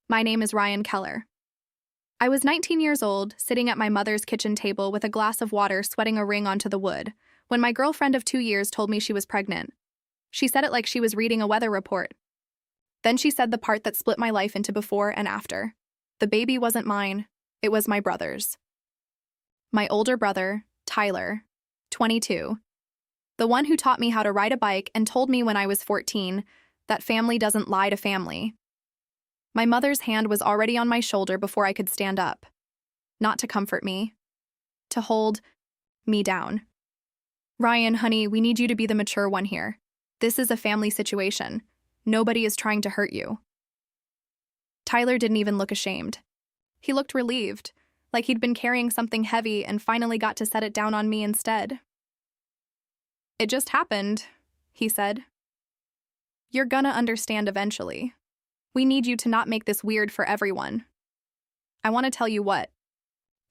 My name is Ryan Keller. I was 19 years old, sitting at my mother's kitchen table with a glass of water sweating a ring onto the wood, when my girlfriend of 2 years told me she was pregnant. She said it like she was reading a weather report. Then she said the part that split my life into before and after. The baby wasn't mine, it was my brother's. My older brother, Tyler, 22. The one who taught me how to ride a bike and told me when I was 14 that family doesn't lie to family. My mother's hand was already on my shoulder before I could stand up. Not to comfort me, to hold me down. Ryan, honey, we need you to be the mature one here. This is a family situation. Nobody is trying to hurt you. Tyler didn't even look ashamed. He looked relieved, like he'd been carrying something heavy and finally got to set it down on me instead. It just happened, he said. You're gonna understand eventually. We need you to not make this weird for everyone. I want to tell you what.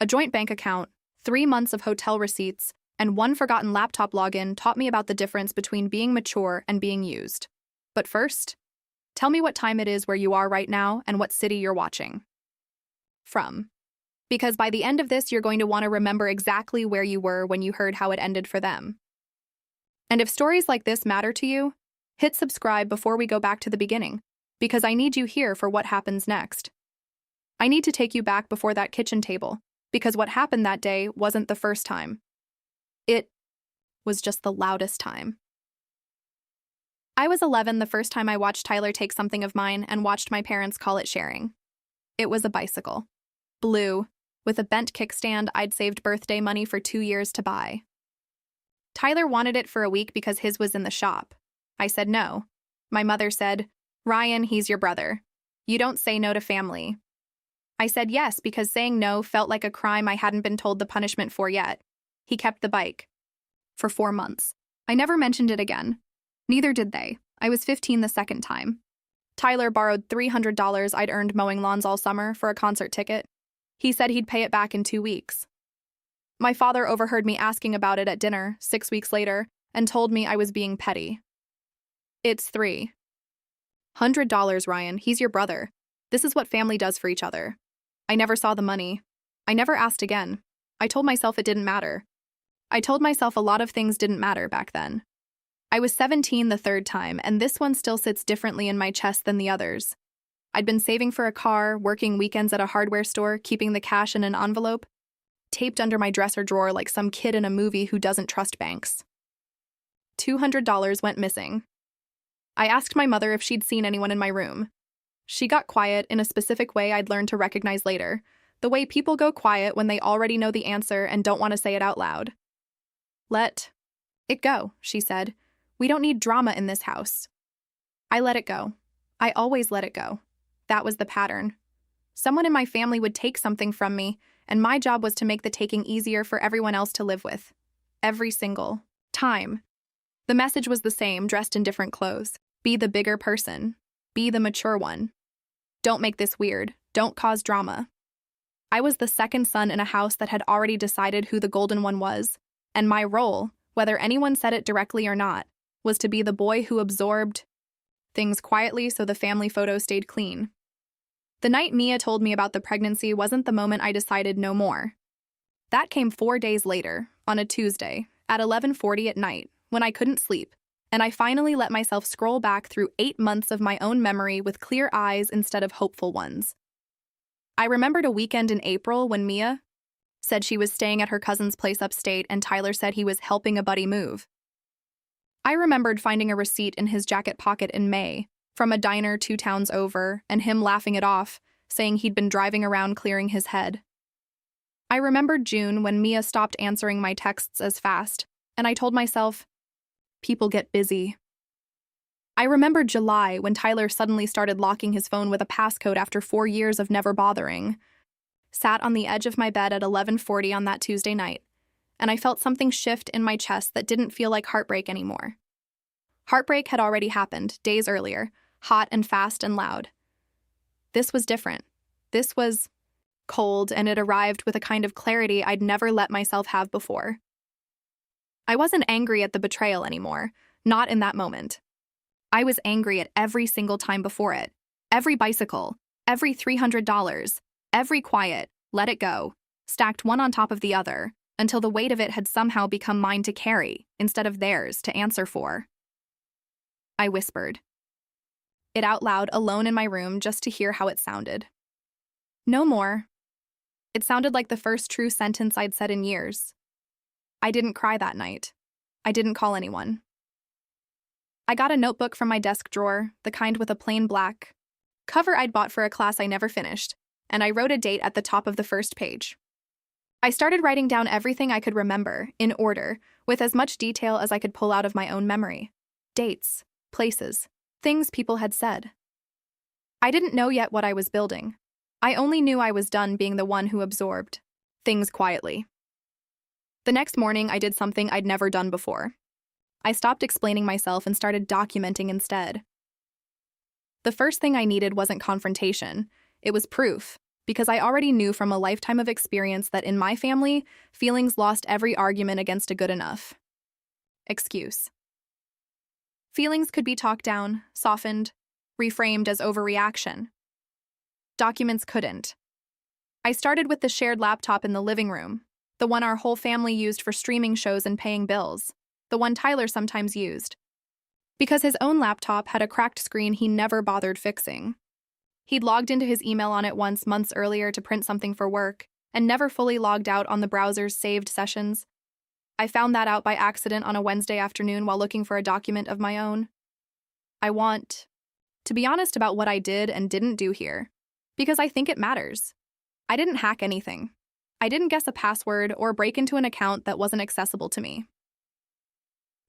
A joint bank account, 3 months of hotel receipts, and one forgotten laptop login taught me about the difference between being mature and being used. But first, tell me what time it is where you are right now and what city you're watching from. Because by the end of this, you're going to want to remember exactly where you were when you heard how it ended for them. And if stories like this matter to you, hit subscribe before we go back to the beginning, because I need you here for what happens next. I need to take you back before that kitchen table, because what happened that day wasn't the first time. It was just the loudest time. I was 11 the first time I watched Tyler take something of mine and watched my parents call it sharing. It was a bicycle. Blue, with a bent kickstand I'd saved birthday money for 2 years to buy. Tyler wanted it for a week because his was in the shop. I said no. My mother said, Ryan, he's your brother. You don't say no to family. I said yes because saying no felt like a crime I hadn't been told the punishment for yet. He kept the bike. For 4 months. I never mentioned it again. Neither did they. I was 15 the second time. Tyler borrowed $300 I'd earned mowing lawns all summer for a concert ticket. He said he'd pay it back in 2 weeks. My father overheard me asking about it at dinner 6 weeks later and told me I was being petty. It's $300, Ryan. He's your brother. This is what family does for each other. I never saw the money. I never asked again. I told myself it didn't matter. I told myself a lot of things didn't matter back then. I was 17 the third time, and this one still sits differently in my chest than the others. I'd been saving for a car, working weekends at a hardware store, keeping the cash in an envelope, taped under my dresser drawer like some kid in a movie who doesn't trust banks. $200 went missing. I asked my mother if she'd seen anyone in my room. She got quiet in a specific way I'd learned to recognize later, the way people go quiet when they already know the answer and don't want to say it out loud. Let it go, she said. We don't need drama in this house. I let it go. I always let it go. That was the pattern. Someone in my family would take something from me, and my job was to make the taking easier for everyone else to live with. Every single time. The message was the same, dressed in different clothes. Be the bigger person. Be the mature one. Don't make this weird. Don't cause drama. I was the second son in a house that had already decided who the golden one was, and my role, whether anyone said it directly or not, was to be the boy who absorbed things quietly so the family photo stayed clean. The night Mia told me about the pregnancy wasn't the moment I decided no more. That came 4 days later, on a Tuesday, at 11:40 at night, when I couldn't sleep, and I finally let myself scroll back through 8 months of my own memory with clear eyes instead of hopeful ones. I remembered a weekend in April when Mia said she was staying at her cousin's place upstate and Tyler said he was helping a buddy move. I remembered finding a receipt in his jacket pocket in May, from a diner 2 towns over, and him laughing it off, saying he'd been driving around clearing his head. I remembered June when Mia stopped answering my texts as fast, and I told myself, people get busy. I remembered July when Tyler suddenly started locking his phone with a passcode after 4 years of never bothering. Sat on the edge of my bed at 11:40 on that Tuesday night, and I felt something shift in my chest that didn't feel like heartbreak anymore. Heartbreak had already happened, days earlier, hot and fast and loud. This was different. This was cold, and it arrived with a kind of clarity I'd never let myself have before. I wasn't angry at the betrayal anymore, not in that moment. I was angry at every single time before it, every bicycle, Every $300, every quiet, let it go, stacked one on top of the other, until the weight of it had somehow become mine to carry, instead of theirs to answer for. I whispered it out loud alone in my room just to hear how it sounded. No more. It sounded like the first true sentence I'd said in years. I didn't cry that night. I didn't call anyone. I got a notebook from my desk drawer, the kind with a plain black cover I'd bought for a class I never finished, and I wrote a date at the top of the first page. I started writing down everything I could remember, in order, with as much detail as I could pull out of my own memory. Dates, places, things people had said. I didn't know yet what I was building. I only knew I was done being the one who absorbed things quietly. The next morning, I did something I'd never done before. I stopped explaining myself and started documenting instead. The first thing I needed wasn't confrontation. It was proof, because I already knew from a lifetime of experience that in my family, feelings lost every argument against a good enough excuse. Feelings could be talked down, softened, reframed as overreaction. Documents couldn't. I started with the shared laptop in the living room, the one our whole family used for streaming shows and paying bills, the one Tyler sometimes used, because his own laptop had a cracked screen he never bothered fixing. He'd logged into his email on it once months earlier to print something for work, and never fully logged out on the browser's saved sessions. I found that out by accident on a Wednesday afternoon while looking for a document of my own. I want to be honest about what I did and didn't do here, because I think it matters. I didn't hack anything. I didn't guess a password or break into an account that wasn't accessible to me.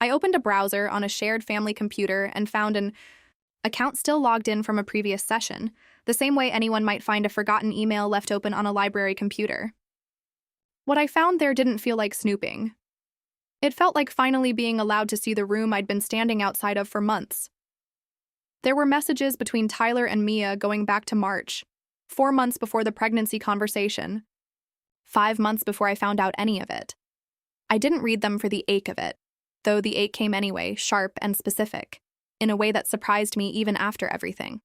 I opened a browser on a shared family computer and found an account still logged in from a previous session, the same way anyone might find a forgotten email left open on a library computer. What I found there didn't feel like snooping. It felt like finally being allowed to see the room I'd been standing outside of for months. There were messages between Tyler and Mia going back to March, 4 months before the pregnancy conversation, 5 months before I found out any of it. I didn't read them for the ache of it, though the ache came anyway, sharp and specific, in a way that surprised me even after everything.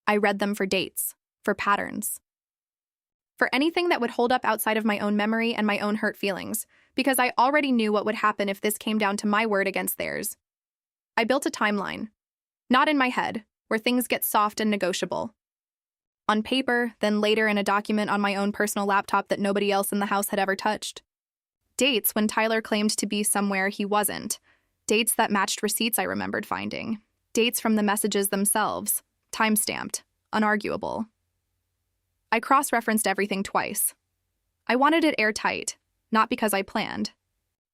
I read them for dates, for patterns, for anything that would hold up outside of my own memory and my own hurt feelings, because I already knew what would happen if this came down to my word against theirs. I built a timeline, not in my head, where things get soft and negotiable. On paper, then later in a document on my own personal laptop that nobody else in the house had ever touched. Dates when Tyler claimed to be somewhere he wasn't. Dates that matched receipts I remembered finding. Dates from the messages themselves, time-stamped, unarguable. I cross-referenced everything twice. I wanted it airtight, not because I planned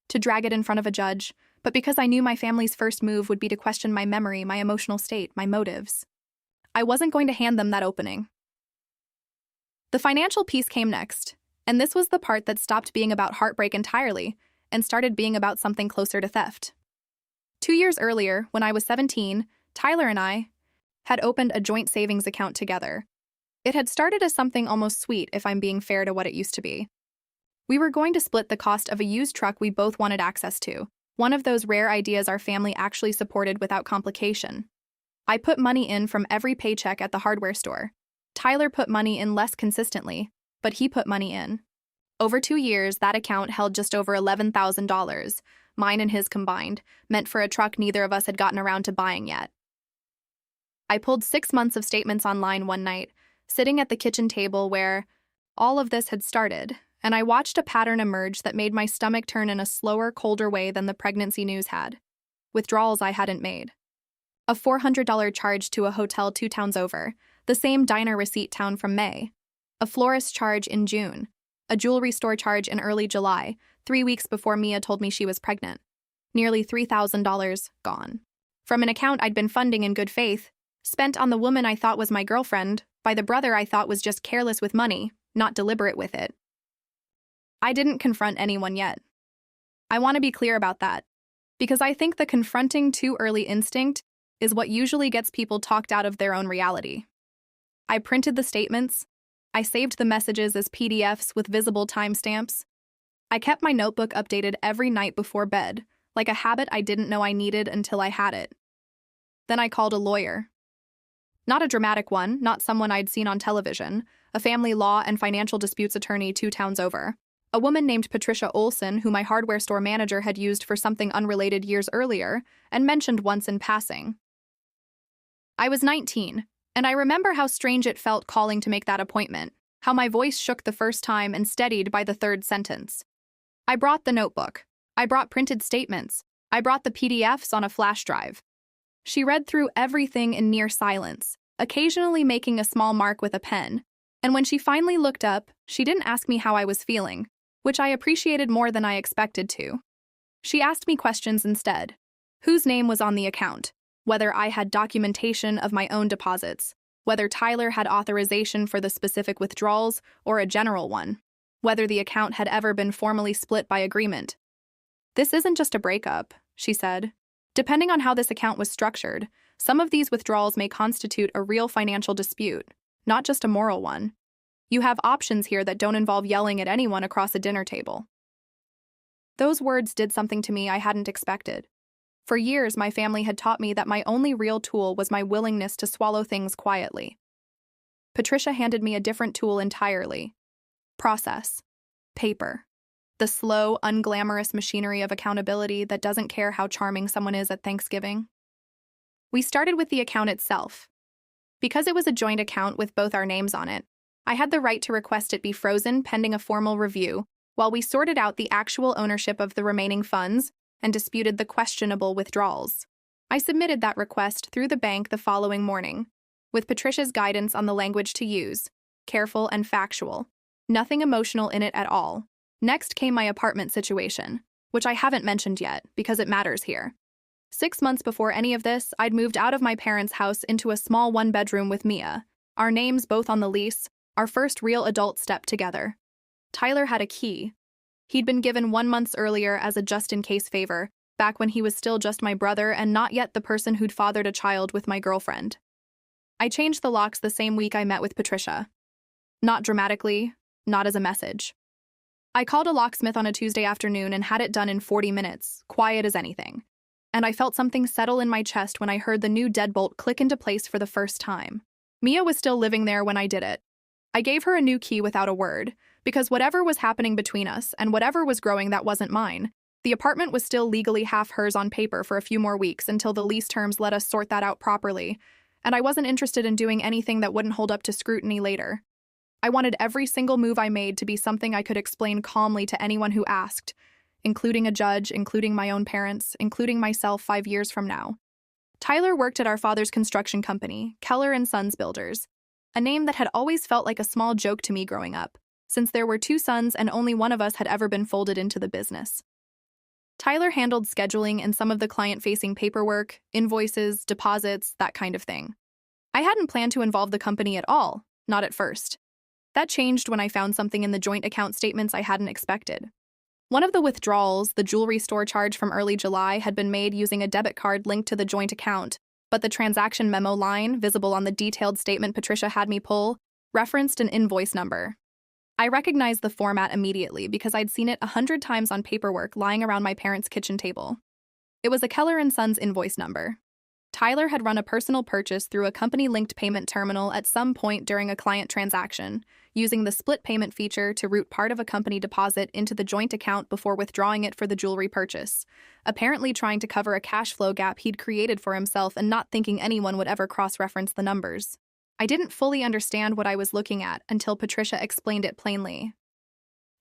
to drag it in front of a judge, but because I knew my family's first move would be to question my memory, my emotional state, my motives. I wasn't going to hand them that opening. The financial piece came next, and this was the part that stopped being about heartbreak entirely and started being about something closer to theft. 2 years earlier, when I was 17, Tyler and I had opened a joint savings account together. It had started as something almost sweet, if I'm being fair to what it used to be. We were going to split the cost of a used truck we both wanted access to, one of those rare ideas our family actually supported without complication. I put money in from every paycheck at the hardware store. Tyler put money in less consistently, but he put money in. Over 2 years, that account held just over $11,000, mine and his combined, meant for a truck neither of us had gotten around to buying yet. I pulled 6 months of statements online one night, sitting at the kitchen table where all of this had started, and I watched a pattern emerge that made my stomach turn in a slower, colder way than the pregnancy news had. Withdrawals I hadn't made. A $400 charge to a hotel 2 towns over, the same diner receipt town from May. A florist charge in June. A jewelry store charge in early July, 3 weeks before Mia told me she was pregnant. Nearly $3,000 gone. From an account I'd been funding in good faith, spent on the woman I thought was my girlfriend, by the brother I thought was just careless with money, not deliberate with it. I didn't confront anyone yet. I want to be clear about that, because I think the confronting too early instinct is what usually gets people talked out of their own reality. I printed the statements. I saved the messages as PDFs with visible timestamps. I kept my notebook updated every night before bed, like a habit I didn't know I needed until I had it. Then I called a lawyer. Not a dramatic one, not someone I'd seen on television, a family law and financial disputes attorney 2 towns over. A woman named Patricia Olson, who my hardware store manager had used for something unrelated years earlier and mentioned once in passing. I was 19, and I remember how strange it felt calling to make that appointment, how my voice shook the first time and steadied by the third sentence. I brought the notebook. I brought printed statements. I brought the PDFs on a flash drive. She read through everything in near silence, occasionally making a small mark with a pen, and when she finally looked up, she didn't ask me how I was feeling, which I appreciated more than I expected to. She asked me questions instead. Whose name was on the account? Whether I had documentation of my own deposits, whether Tyler had authorization for the specific withdrawals or a general one, whether the account had ever been formally split by agreement. This isn't just a breakup, she said. Depending on how this account was structured, some of these withdrawals may constitute a real financial dispute, not just a moral one. You have options here that don't involve yelling at anyone across a dinner table. Those words did something to me I hadn't expected. For years, my family had taught me that my only real tool was my willingness to swallow things quietly. Patricia handed me a different tool entirely. Process. Paper. The slow, unglamorous machinery of accountability that doesn't care how charming someone is at Thanksgiving. We started with the account itself. Because it was a joint account with both our names on it, I had the right to request it be frozen pending a formal review while we sorted out the actual ownership of the remaining funds and disputed the questionable withdrawals. I submitted that request through the bank the following morning, with Patricia's guidance on the language to use, careful and factual. Nothing emotional in it at all. Next came my apartment situation, which I haven't mentioned yet because it matters here. 6 months before any of this, I'd moved out of my parents' house into a small one-bedroom with Mia, our names both on the lease, our first real adult step together. Tyler had a key. He'd been given 1 month earlier as a just-in-case favor, back when he was still just my brother and not yet the person who'd fathered a child with my girlfriend. I changed the locks the same week I met with Patricia. Not dramatically, not as a message. I called a locksmith on a Tuesday afternoon and had it done in 40 minutes, quiet as anything. And I felt something settle in my chest when I heard the new deadbolt click into place for the first time. Mia was still living there when I did it. I gave her a new key without a word, because whatever was happening between us and whatever was growing that wasn't mine, the apartment was still legally half hers on paper for a few more weeks until the lease terms let us sort that out properly, and I wasn't interested in doing anything that wouldn't hold up to scrutiny later. I wanted every single move I made to be something I could explain calmly to anyone who asked, including a judge, including my own parents, including myself 5 years from now. Tyler worked at our father's construction company, Keller & Sons Builders, a name that had always felt like a small joke to me growing up, since there were 2 sons and only one of us had ever been folded into the business. Tyler handled scheduling and some of the client-facing paperwork, invoices, deposits, that kind of thing. I hadn't planned to involve the company at all, not at first. That changed when I found something in the joint account statements I hadn't expected. One of the withdrawals, the jewelry store charge from early July, had been made using a debit card linked to the joint account, but the transaction memo line, visible on the detailed statement Patricia had me pull, referenced an invoice number. I recognized the format immediately because I'd seen it 100 times on paperwork lying around my parents' kitchen table. It was a Keller & Sons invoice number. Tyler had run a personal purchase through a company-linked payment terminal at some point during a client transaction, using the split payment feature to route part of a company deposit into the joint account before withdrawing it for the jewelry purchase, apparently trying to cover a cash flow gap he'd created for himself and not thinking anyone would ever cross-reference the numbers. I didn't fully understand what I was looking at until Patricia explained it plainly.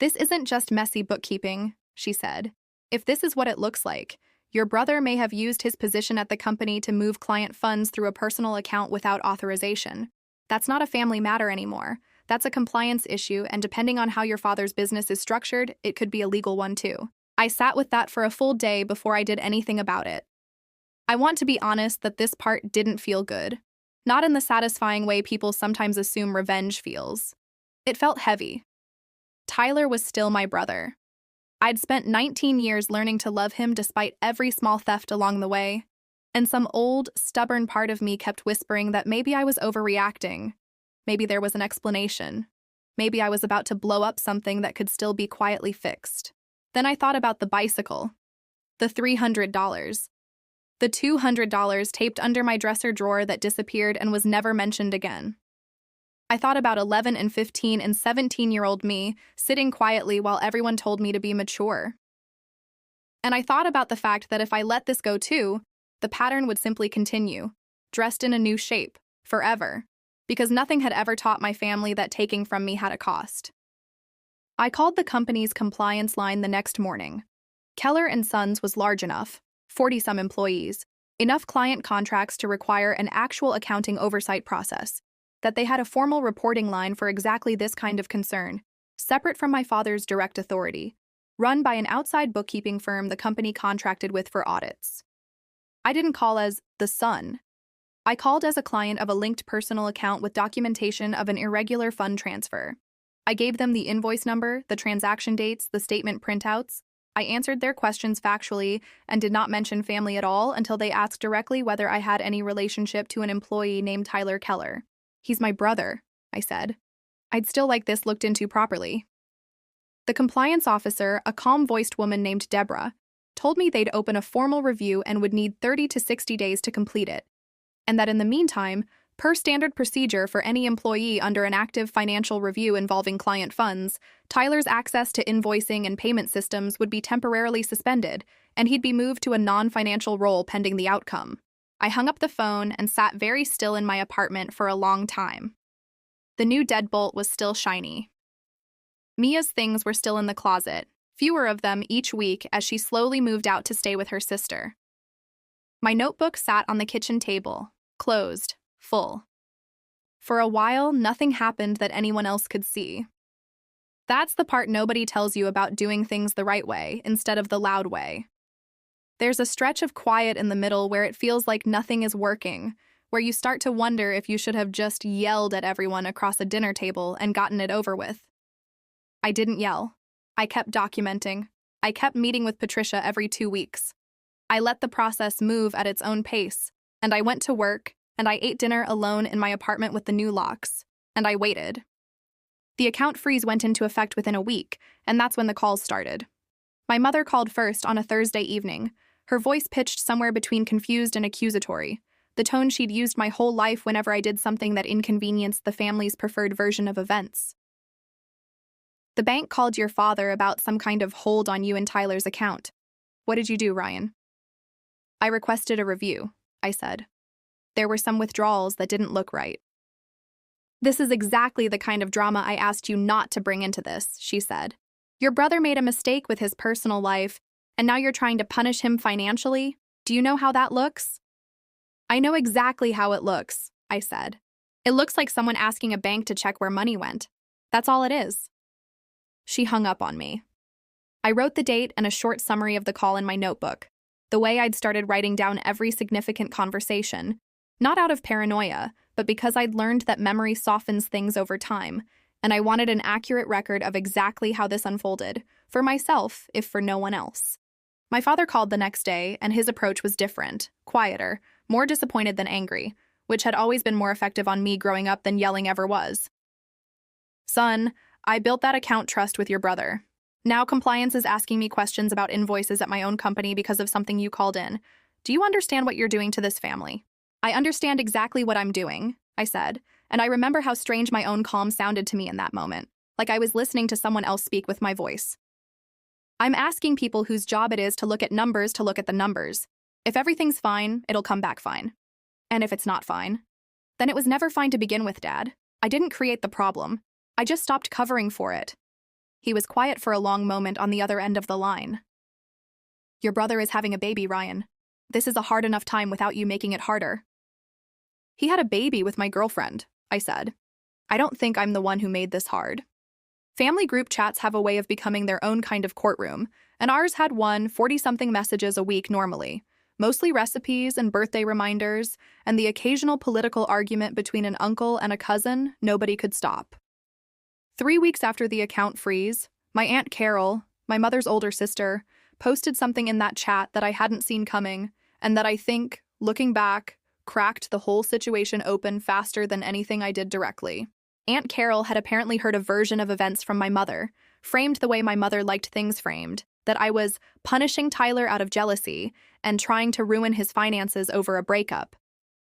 "This isn't just messy bookkeeping," she said. "If this is what it looks like, your brother may have used his position at the company to move client funds through a personal account without authorization. That's not a family matter anymore. That's a compliance issue, and depending on how your father's business is structured, it could be a legal one too." I sat with that for a full day before I did anything about it. I want to be honest that this part didn't feel good. Not in the satisfying way people sometimes assume revenge feels. It felt heavy. Tyler was still my brother. I'd spent 19 years learning to love him despite every small theft along the way, and some old, stubborn part of me kept whispering that maybe I was overreacting. Maybe there was an explanation. Maybe I was about to blow up something that could still be quietly fixed. Then I thought about the bicycle. The $300. The $200 taped under my dresser drawer that disappeared and was never mentioned again. I thought about 11 and 15 and 17-year-old me sitting quietly while everyone told me to be mature. And I thought about the fact that if I let this go too, the pattern would simply continue, dressed in a new shape, forever, because nothing had ever taught my family that taking from me had a cost. I called the company's compliance line the next morning. Keller & Sons was large enough, 40-some employees, enough client contracts to require an actual accounting oversight process, that they had a formal reporting line for exactly this kind of concern, separate from my father's direct authority, run by an outside bookkeeping firm the company contracted with for audits. I didn't call as the Sun. I called as a client of a linked personal account with documentation of an irregular fund transfer. I gave them the invoice number, the transaction dates, the statement printouts. I answered their questions factually and did not mention family at all until they asked directly whether I had any relationship to an employee named Tyler Keller. "He's my brother," I said. "I'd still like this looked into properly." The compliance officer, a calm-voiced woman named Deborah, told me they'd open a formal review and would need 30 to 60 days to complete it, and that in the meantime, per standard procedure for any employee under an active financial review involving client funds, Tyler's access to invoicing and payment systems would be temporarily suspended, and he'd be moved to a non-financial role pending the outcome. I hung up the phone and sat very still in my apartment for a long time. The new deadbolt was still shiny. Mia's things were still in the closet, fewer of them each week as she slowly moved out to stay with her sister. My notebook sat on the kitchen table, closed, full. For a while, nothing happened that anyone else could see. That's the part nobody tells you about doing things the right way instead of the loud way. There's a stretch of quiet in the middle where it feels like nothing is working, where you start to wonder if you should have just yelled at everyone across a dinner table and gotten it over with. I didn't yell. I kept documenting. I kept meeting with Patricia every 2 weeks. I let the process move at its own pace, and I went to work, and I ate dinner alone in my apartment with the new locks, and I waited. The account freeze went into effect within a week, and that's when the calls started. My mother called first on a Thursday evening, her voice pitched somewhere between confused and accusatory, the tone she'd used my whole life whenever I did something that inconvenienced the family's preferred version of events. "The bank called your father about some kind of hold on you and Tyler's account. What did you do, Ryan?" "I requested a review," I said. "There were some withdrawals that didn't look right." "This is exactly the kind of drama I asked you not to bring into this," she said. "Your brother made a mistake with his personal life, and now you're trying to punish him financially? Do you know how that looks?" "I know exactly how it looks," I said. "It looks like someone asking a bank to check where money went. That's all it is." She hung up on me. I wrote the date and a short summary of the call in my notebook, the way I'd started writing down every significant conversation, not out of paranoia, but because I'd learned that memory softens things over time, and I wanted an accurate record of exactly how this unfolded, for myself, if for no one else. My father called the next day, and his approach was different, quieter, more disappointed than angry, which had always been more effective on me growing up than yelling ever was. "Son, I built that account trust with your brother. Now compliance is asking me questions about invoices at my own company because of something you called in. Do you understand what you're doing to this family?" "I understand exactly what I'm doing," I said, and I remember how strange my own calm sounded to me in that moment, like I was listening to someone else speak with my voice. "I'm asking people whose job it is to look at the numbers. If everything's fine, it'll come back fine. And if it's not fine, then it was never fine to begin with, Dad. I didn't create the problem. I just stopped covering for it." He was quiet for a long moment on the other end of the line. "Your brother is having a baby, Ryan. This is a hard enough time without you making it harder." "He had a baby with my girlfriend," I said. "I don't think I'm the one who made this hard." Family group chats have a way of becoming their own kind of courtroom, and ours had 40-something messages a week normally, mostly recipes and birthday reminders, and the occasional political argument between an uncle and a cousin nobody could stop. 3 weeks after the account freeze, my Aunt Carol, my mother's older sister, posted something in that chat that I hadn't seen coming, and that I think, looking back, cracked the whole situation open faster than anything I did directly. Aunt Carol had apparently heard a version of events from my mother, framed the way my mother liked things framed, that I was punishing Tyler out of jealousy and trying to ruin his finances over a breakup.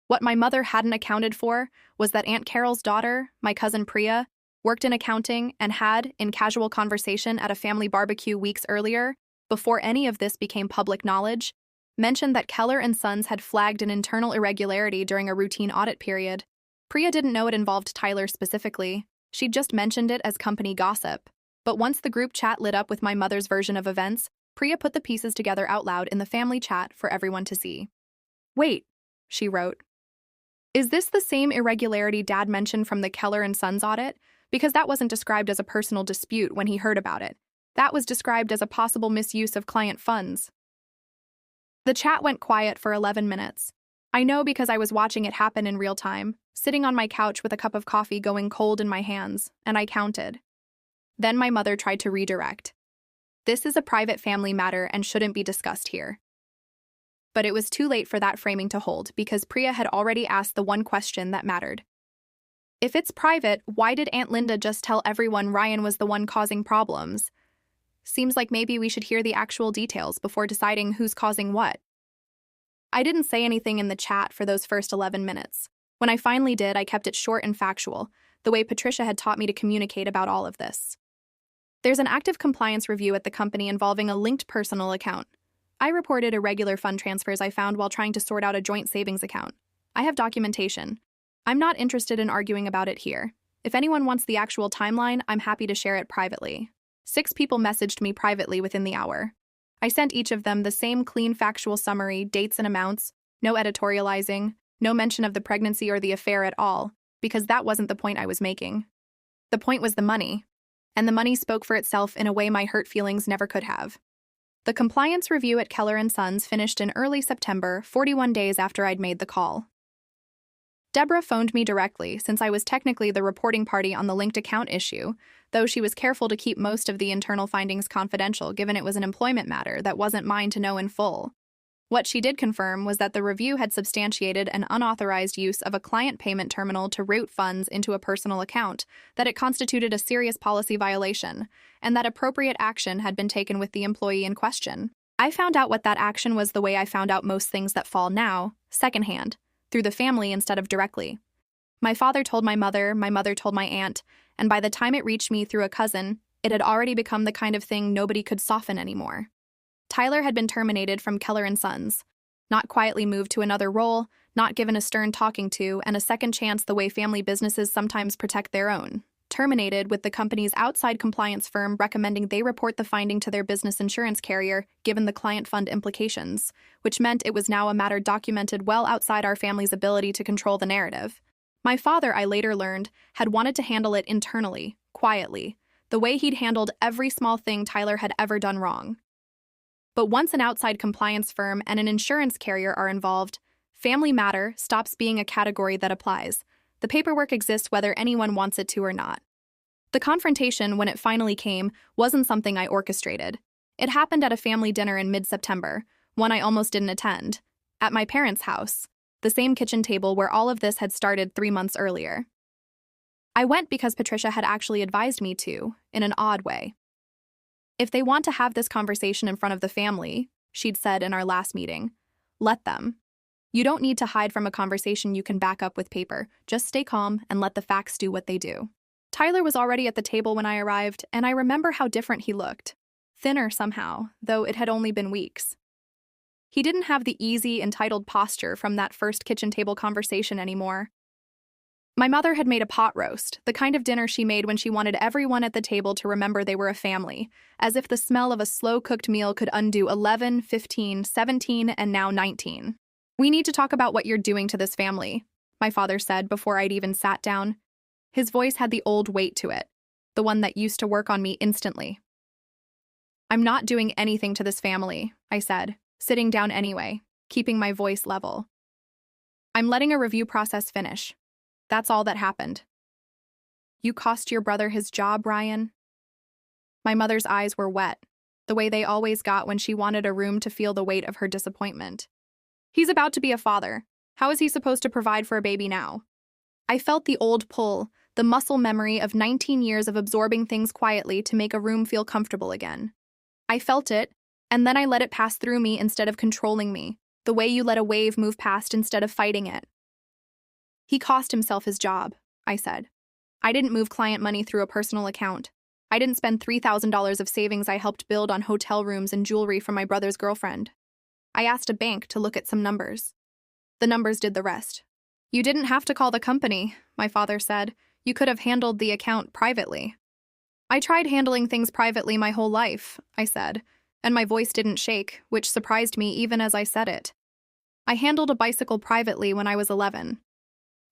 What my mother hadn't accounted for was that Aunt Carol's daughter, my cousin Priya, worked in accounting and had, in casual conversation at a family barbecue weeks earlier, before any of this became public knowledge, mentioned that Keller and Sons had flagged an internal irregularity during a routine audit period. Priya didn't know it involved Tyler specifically. She'd just mentioned it as company gossip. But once the group chat lit up with my mother's version of events, Priya put the pieces together out loud in the family chat for everyone to see. "Wait," she wrote. "Is this the same irregularity Dad mentioned from the Keller and Sons audit? Because that wasn't described as a personal dispute when he heard about it. That was described as a possible misuse of client funds." The chat went quiet for 11 minutes. I know because I was watching it happen in real time, sitting on my couch with a cup of coffee going cold in my hands, and I counted. Then my mother tried to redirect. "This is a private family matter and shouldn't be discussed here." But it was too late for that framing to hold because Priya had already asked the one question that mattered. "If it's private, why did Aunt Linda just tell everyone Ryan was the one causing problems? Seems like maybe we should hear the actual details before deciding who's causing what." I didn't say anything in the chat for those first 11 minutes. When I finally did, I kept it short and factual, the way Patricia had taught me to communicate about all of this. "There's an active compliance review at the company involving a linked personal account. I reported irregular fund transfers I found while trying to sort out a joint savings account. I have documentation. I'm not interested in arguing about it here. If anyone wants the actual timeline, I'm happy to share it privately." 6 people messaged me privately within the hour. I sent each of them the same clean factual summary, dates and amounts, no editorializing, no mention of the pregnancy or the affair at all, because that wasn't the point I was making. The point was the money. And the money spoke for itself in a way my hurt feelings never could have. The compliance review at Keller and Sons finished in early September, 41 days after I'd made the call. Deborah phoned me directly since I was technically the reporting party on the linked account issue, though she was careful to keep most of the internal findings confidential given it was an employment matter that wasn't mine to know in full. What she did confirm was that the review had substantiated an unauthorized use of a client payment terminal to route funds into a personal account, that it constituted a serious policy violation, and that appropriate action had been taken with the employee in question. I found out what that action was the way I found out most things that fall now, secondhand, through the family instead of directly. My father told my mother told my aunt, and by the time it reached me through a cousin, it had already become the kind of thing nobody could soften anymore. Tyler had been terminated from Keller and Sons, not quietly moved to another role, not given a stern talking to and a second chance the way family businesses sometimes protect their own. Terminated with the company's outside compliance firm recommending they report the finding to their business insurance carrier given the client fund implications, which meant it was now a matter documented well outside our family's ability to control the narrative. My father, I later learned, had wanted to handle it internally, quietly, the way he'd handled every small thing Tyler had ever done wrong. But once an outside compliance firm and an insurance carrier are involved, family matter stops being a category that applies. The paperwork exists whether anyone wants it to or not. The confrontation, when it finally came, wasn't something I orchestrated. It happened at a family dinner in mid-September, one I almost didn't attend, at my parents' house, the same kitchen table where all of this had started 3 months earlier. I went because Patricia had actually advised me to, in an odd way. "If they want to have this conversation in front of the family," she'd said in our last meeting, "let them. You don't need to hide from a conversation you can back up with paper. Just stay calm and let the facts do what they do." Tyler was already at the table when I arrived, and I remember how different he looked. Thinner somehow, though it had only been weeks. He didn't have the easy, entitled posture from that first kitchen table conversation anymore. My mother had made a pot roast, the kind of dinner she made when she wanted everyone at the table to remember they were a family, as if the smell of a slow-cooked meal could undo 11, 15, 17, and now 19. "We need to talk about what you're doing to this family," my father said before I'd even sat down. His voice had the old weight to it, the one that used to work on me instantly. "I'm not doing anything to this family," I said, sitting down anyway, keeping my voice level. "I'm letting a review process finish. That's all that happened." "You cost your brother his job, Ryan?" My mother's eyes were wet, the way they always got when she wanted a room to feel the weight of her disappointment. "He's about to be a father. How is he supposed to provide for a baby now?" I felt the old pull, the muscle memory of 19 years of absorbing things quietly to make a room feel comfortable again. I felt it, and then I let it pass through me instead of controlling me, the way you let a wave move past instead of fighting it. He cost himself his job, I said. I didn't move client money through a personal account. I didn't spend $3,000 of savings I helped build on hotel rooms and jewelry from my brother's girlfriend. I asked a bank to look at some numbers. The numbers did the rest. You didn't have to call the company, my father said. You could have handled the account privately. I tried handling things privately my whole life, I said, and my voice didn't shake, which surprised me even as I said it. I handled a bicycle privately when I was 11.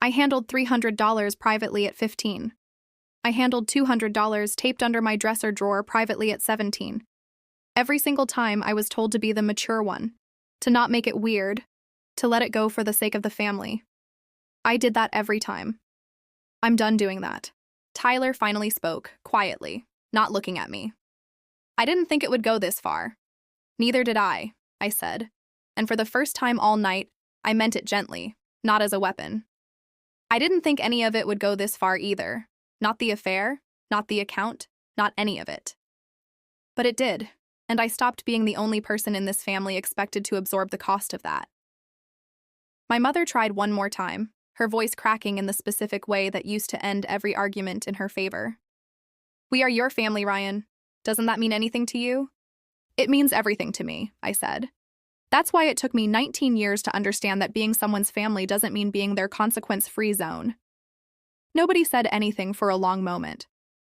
I handled $300 privately at 15. I handled $200 taped under my dresser drawer privately at 17. Every single time I was told to be the mature one, to not make it weird, to let it go for the sake of the family. I did that every time. I'm done doing that. Tyler finally spoke, quietly, not looking at me. I didn't think it would go this far. Neither did I said. And for the first time all night, I meant it gently, not as a weapon. I didn't think any of it would go this far either. Not the affair, not the account, not any of it. But it did, and I stopped being the only person in this family expected to absorb the cost of that. My mother tried one more time, her voice cracking in the specific way that used to end every argument in her favor. We are your family, Ryan. Doesn't that mean anything to you? It means everything to me, I said. That's why it took me 19 years to understand that being someone's family doesn't mean being their consequence-free zone. Nobody said anything for a long moment.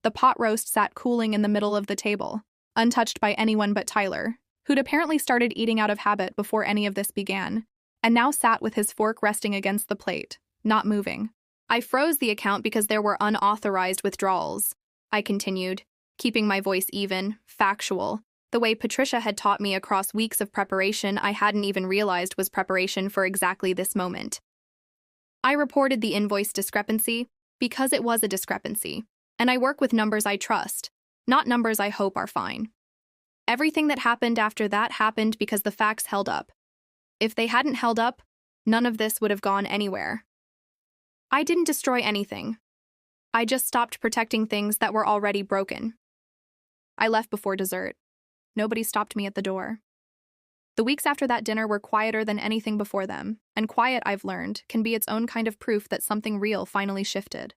The pot roast sat cooling in the middle of the table, untouched by anyone but Tyler, who'd apparently started eating out of habit before any of this began, and now sat with his fork resting against the plate, not moving. I froze the account because there were unauthorized withdrawals, I continued, keeping my voice even, factual, the way Patricia had taught me across weeks of preparation I hadn't even realized was preparation for exactly this moment. I reported the invoice discrepancy because it was a discrepancy, and I work with numbers I trust, not numbers I hope are fine. Everything that happened after that happened because the facts held up. If they hadn't held up, none of this would have gone anywhere. I didn't destroy anything. I just stopped protecting things that were already broken. I left before dessert. Nobody stopped me at the door. The weeks after that dinner were quieter than anything before them, and quiet, I've learned, can be its own kind of proof that something real finally shifted.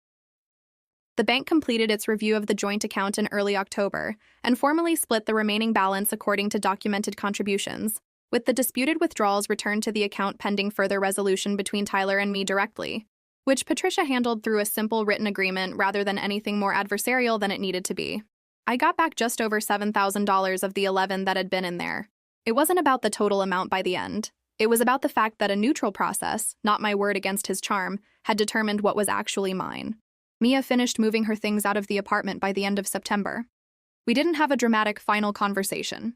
The bank completed its review of the joint account in early October and formally split the remaining balance according to documented contributions, with the disputed withdrawals returned to the account pending further resolution between Tyler and me directly, which Patricia handled through a simple written agreement rather than anything more adversarial than it needed to be. I got back just over $7,000 of the 11 that had been in there. It wasn't about the total amount by the end. It was about the fact that a neutral process, not my word against his charm, had determined what was actually mine. Mia finished moving her things out of the apartment by the end of September. We didn't have a dramatic final conversation.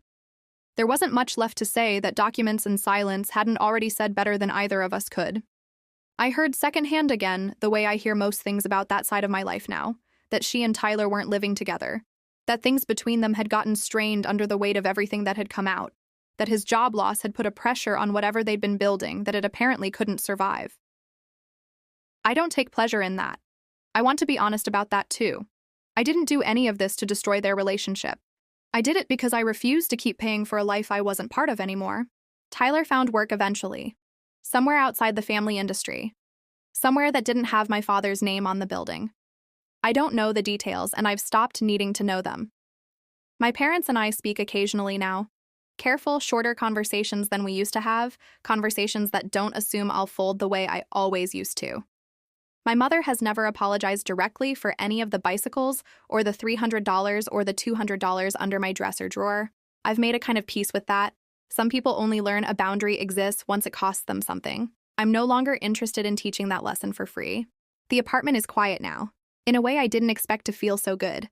There wasn't much left to say that documents and silence hadn't already said better than either of us could. I heard secondhand again, the way I hear most things about that side of my life now, that she and Tyler weren't living together, that things between them had gotten strained under the weight of everything that had come out, that his job loss had put a pressure on whatever they'd been building that it apparently couldn't survive. I don't take pleasure in that. I want to be honest about that too. I didn't do any of this to destroy their relationship. I did it because I refused to keep paying for a life I wasn't part of anymore. Tyler found work eventually, somewhere outside the family industry, somewhere that didn't have my father's name on the building. I don't know the details, and I've stopped needing to know them. My parents and I speak occasionally now. Careful, shorter conversations than we used to have, conversations that don't assume I'll fold the way I always used to. My mother has never apologized directly for any of the bicycles or the $300 or the $200 under my dresser drawer. I've made a kind of peace with that. Some people only learn a boundary exists once it costs them something. I'm no longer interested in teaching that lesson for free. The apartment is quiet now, in a way I didn't expect to feel so good.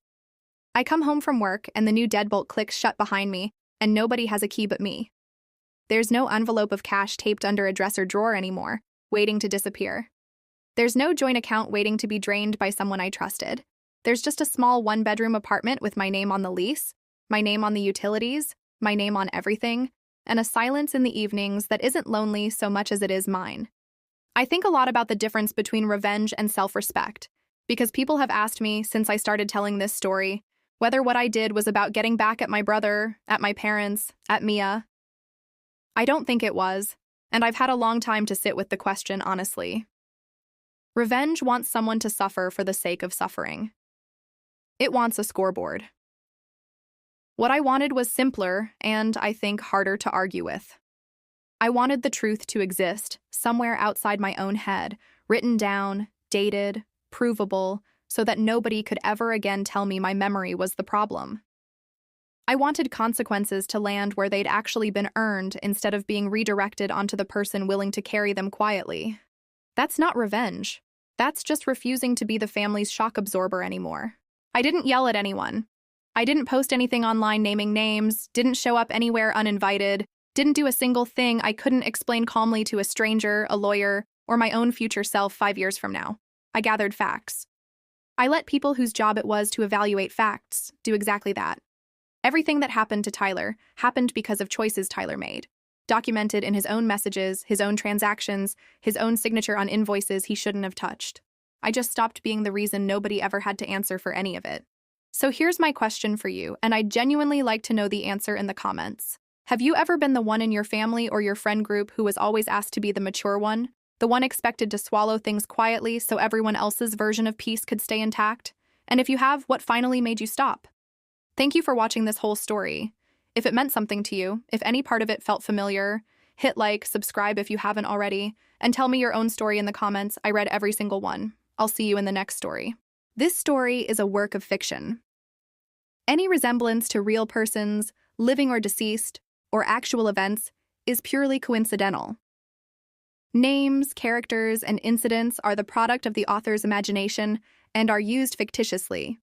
I come home from work and the new deadbolt clicks shut behind me, and nobody has a key but me. There's no envelope of cash taped under a dresser drawer anymore, waiting to disappear. There's no joint account waiting to be drained by someone I trusted. There's just a small one-bedroom apartment with my name on the lease, my name on the utilities, my name on everything, and a silence in the evenings that isn't lonely so much as it is mine. I think a lot about the difference between revenge and self-respect, because people have asked me since I started telling this story, Whether what I did was about getting back at my brother, at my parents, at Mia. I don't think it was, and I've had a long time to sit with the question honestly. Revenge wants someone to suffer for the sake of suffering. It wants a scoreboard. What I wanted was simpler and, I think, harder to argue with. I wanted the truth to exist, somewhere outside my own head, written down, dated, provable, so that nobody could ever again tell me my memory was the problem. I wanted consequences to land where they'd actually been earned instead of being redirected onto the person willing to carry them quietly. That's not revenge. That's just refusing to be the family's shock absorber anymore. I didn't yell at anyone. I didn't post anything online naming names, didn't show up anywhere uninvited, didn't do a single thing I couldn't explain calmly to a stranger, a lawyer, or my own future self 5 years from now. I gathered facts. I let people whose job it was to evaluate facts do exactly that. Everything that happened to Tyler happened because of choices Tyler made, documented in his own messages, his own transactions, his own signature on invoices he shouldn't have touched. I just stopped being the reason nobody ever had to answer for any of it. So here's my question for you, and I'd genuinely like to know the answer in the comments. Have you ever been the one in your family or your friend group who was always asked to be the mature one? The one expected to swallow things quietly so everyone else's version of peace could stay intact? And if you have, what finally made you stop? Thank you for watching this whole story. If it meant something to you, if any part of it felt familiar, hit like, subscribe if you haven't already, and tell me your own story in the comments. I read every single one. I'll see you in the next story. This story is a work of fiction. Any resemblance to real persons, living or deceased, or actual events is purely coincidental. Names, characters, and incidents are the product of the author's imagination and are used fictitiously.